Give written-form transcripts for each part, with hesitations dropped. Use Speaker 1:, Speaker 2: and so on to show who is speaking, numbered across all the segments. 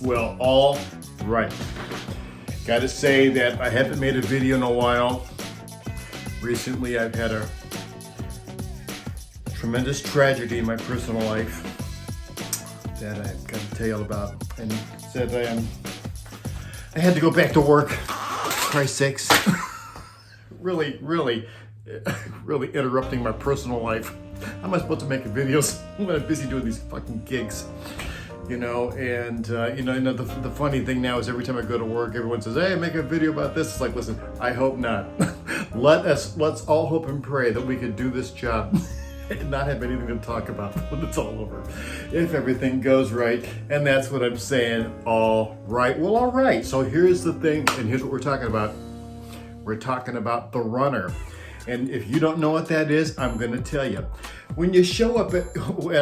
Speaker 1: Well, all right. Gotta say that I haven't made a video in a while. Recently, I've had a tremendous tragedy in my personal life that I've got to tell you all about. And said I had to go back to work. For Christ's sakes. really interrupting my personal life. How am I supposed to make videos when I'm busy doing these fucking gigs? You know, and the funny thing now is every time I go to work, everyone says, "Hey, make a video about this." It's like, listen, I hope not. Let's all hope and pray that we can do this job and not have anything to talk about when it's all over, if everything goes right. And that's what I'm saying. All right. Well, all right. So here's the thing, and here's what we're talking about. We're talking about the runner. And if you don't know what that is, I'm going to tell you. When you show up at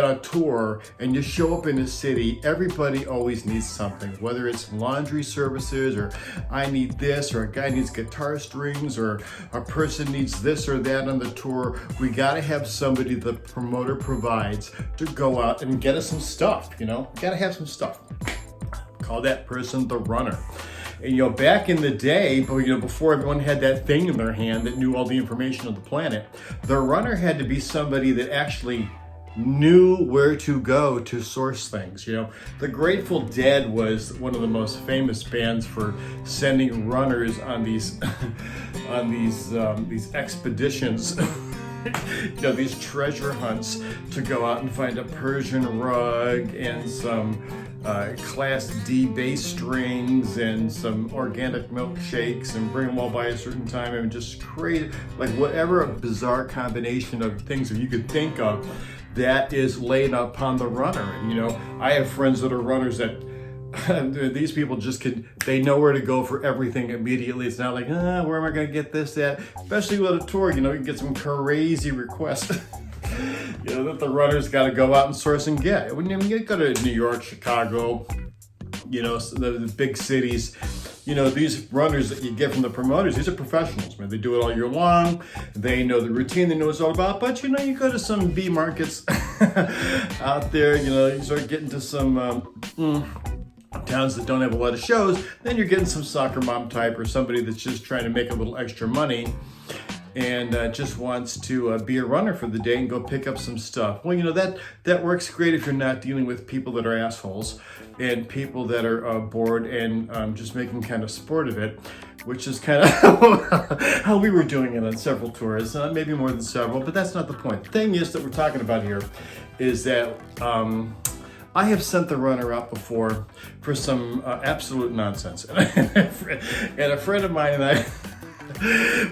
Speaker 1: a tour and you show up in a city, everybody always needs something, whether it's laundry services or I need this, or a guy needs guitar strings, or a person needs this or that on the tour. We got to have somebody the promoter provides to go out and get us some stuff, you know, got to have some stuff. Call that person the runner. And, you know, back in the day, before everyone had that thing in their hand that knew all the information on the planet, the runner had to be somebody that actually knew where to go to source things. You know, the Grateful Dead was one of the most famous bands for sending runners on these these expeditions. You know, these treasure hunts to go out and find a Persian rug and some Class D bass strings and some organic milkshakes, and bring them all by a certain time and just create like whatever a bizarre combination of things that you could think of that is laid upon the runner. And, you know, I have friends that are runners that these people just they know where to go for everything immediately. It's not like, where am I going to get this at? Especially with a tour, you know, you can get some crazy requests. You know, that the runners got to go out and source and get. When you go to New York, Chicago, you know, the big cities, you know, these runners that you get from the promoters, these are professionals, man. They do it all year long. They know the routine. They know what it's all about. But, you know, you go to some B markets out there, you know, you start getting to some towns that don't have a lot of shows, then you're getting some soccer mom type or somebody that's just trying to make a little extra money and just wants to be a runner for the day and go pick up some stuff. Well, you know, that works great if you're not dealing with people that are assholes and people that are bored and just making kind of sport of it, which is kind of how we were doing it on several tours, maybe more than several, but that's not the point. The thing is that we're talking about here is that I have sent the runner out before for some absolute nonsense. And a friend of mine and I,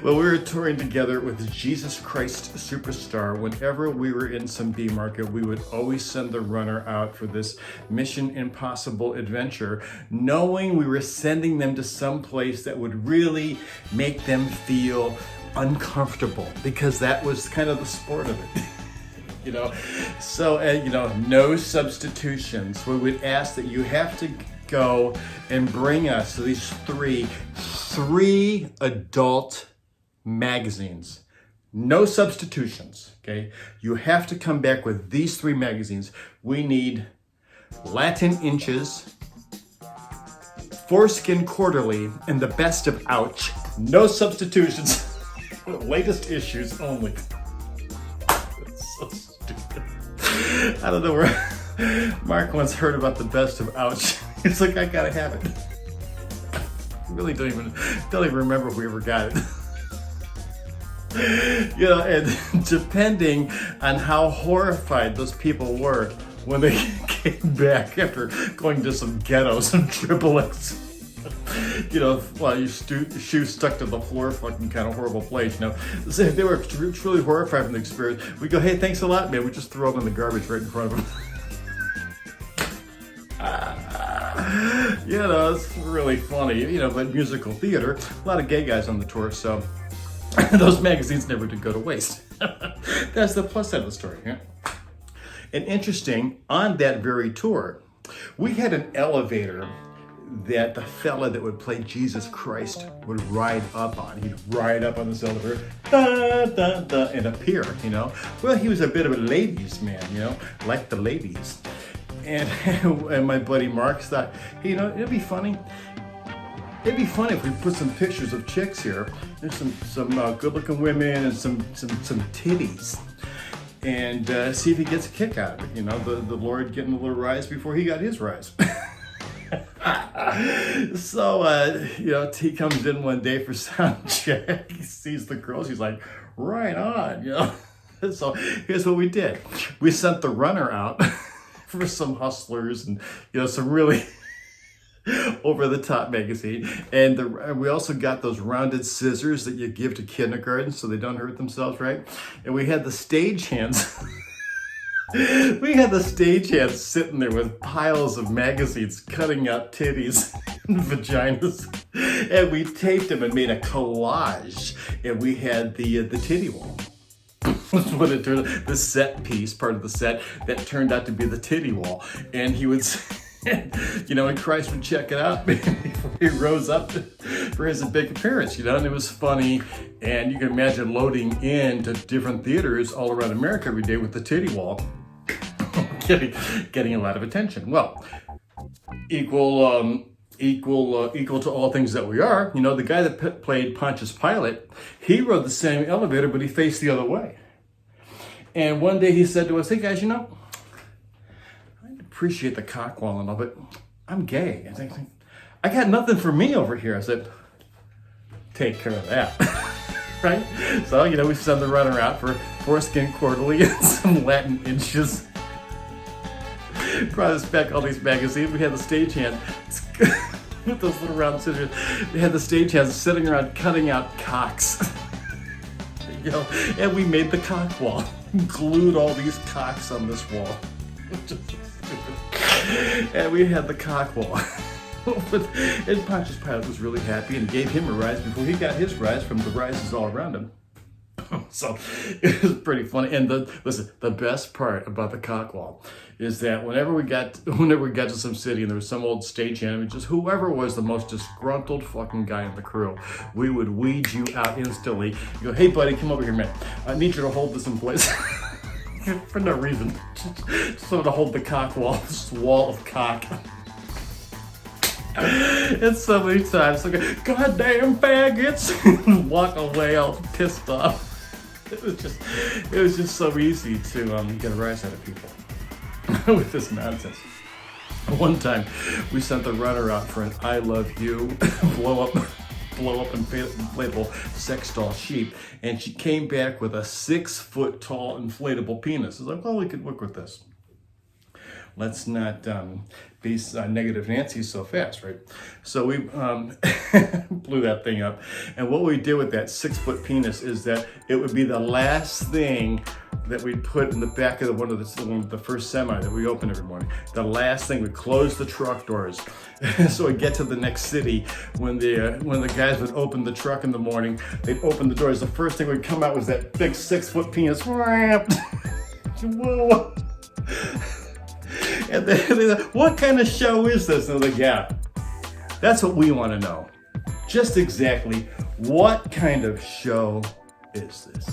Speaker 1: well, we were touring together with Jesus Christ Superstar. Whenever we were in some B market, we would always send the runner out for this Mission Impossible adventure, knowing we were sending them to some place that would really make them feel uncomfortable, because that was kind of the sport of it. You know, so, you know, no substitutions. We would ask that you have to go and bring us these three adult magazines. No substitutions, okay? You have to come back with these 3 magazines. We need Latin Inches, Foreskin Quarterly, and the Best of Ouch. No substitutions. Latest issues only. That's so stupid. I don't know where Mark once heard about the Best of Ouch. It's like, I gotta have it. I really don't even remember if we ever got it. You know, and depending on how horrified those people were when they came back after going to some ghettos, some triple X, you know, while your shoes stuck to the floor, fucking kind of horrible place, you know. So if they were truly horrified from the experience, we go, hey, thanks a lot, man. We just throw them in the garbage right in front of them. You know, it's really funny, you know, but musical theater, a lot of gay guys on the tour, so those magazines never did go to waste. That's the plus side of the story, yeah? And interesting, on that very tour, we had an elevator that the fella that would play Jesus Christ would ride up on. He'd ride up on this elevator, da, da, da, and appear, you know. Well, he was a bit of a ladies' man, you know, like the ladies. and my buddy Mark thought, hey, you know, it'd be funny. It'd be funny if we put some pictures of chicks here. There's some good-looking women and some titties, and see if he gets a kick out of it. You know, the Lord getting a little rise before he got his rise. So, you know, T comes in one day for sound check. He sees the girls. He's like, right on, you know. So here's what we did. We sent the runner out for some hustlers and, you know, some really over-the-top magazine. And we also got those rounded scissors that you give to kindergarten so they don't hurt themselves, right? And we had the stagehands. We had the stagehands sitting there with piles of magazines cutting out titties and vaginas. And we taped them and made a collage. And we had the titty wall. That's what it turned out. The set piece, part of the set, that turned out to be the titty wall. And he would, you know, and Christ would check it out before he rose up for his big appearance, you know, and it was funny. And you can imagine loading into different theaters all around America every day with the titty wall, getting a lot of attention. Well, equal to all things that we are, you know, the guy that played Pontius Pilate, he rode the same elevator, but he faced the other way. And one day he said to us, hey guys, you know, I appreciate the cock wall and all, but I'm gay. I think I got nothing for me over here. I said, take care of that. Right? So, you know, we send the runner out for foreskin quarterly and some Latin inches. Brought us back all these magazines. We had the stagehand with those little round scissors. We had the stagehands sitting around cutting out cocks. You know, and we made the cock wall. Glued all these cocks on this wall. And we had the cock wall. And Pontius Pilate was really happy and gave him a rise before he got his rise from the rises all around him. So it was pretty funny. And the best part about the cock wall is that whenever we got to some city and there was some old stagehand, just whoever was the most disgruntled fucking guy in the crew, we would weed you out instantly. You go, hey buddy, come over here, man. I need you to hold this in place. For no reason. Just so to hold the cock wall, this wall of cock. And so many times, like, goddamn faggots, walk away all pissed off. It was just so easy to get a rise out of people with this nonsense. One time, we sent the runner out for an "I love you" blow up inflatable sex doll sheep, and she came back with a 6-foot tall inflatable penis. I was like, well, we could work with this. Let's not be negative Nancy so fast, right? So we blew that thing up. And what we did with that 6-foot penis is that it would be the last thing that we'd put in the back of one of the first semi that we opened every morning. The last thing, we'd close the truck doors. So we'd get to the next city. When the guys would open the truck in the morning, they'd open the doors. The first thing would come out was that big 6-foot penis. Whoa. And they're like, what kind of show is this? And they're like, yeah, that's what we want to know. Just exactly what kind of show is this?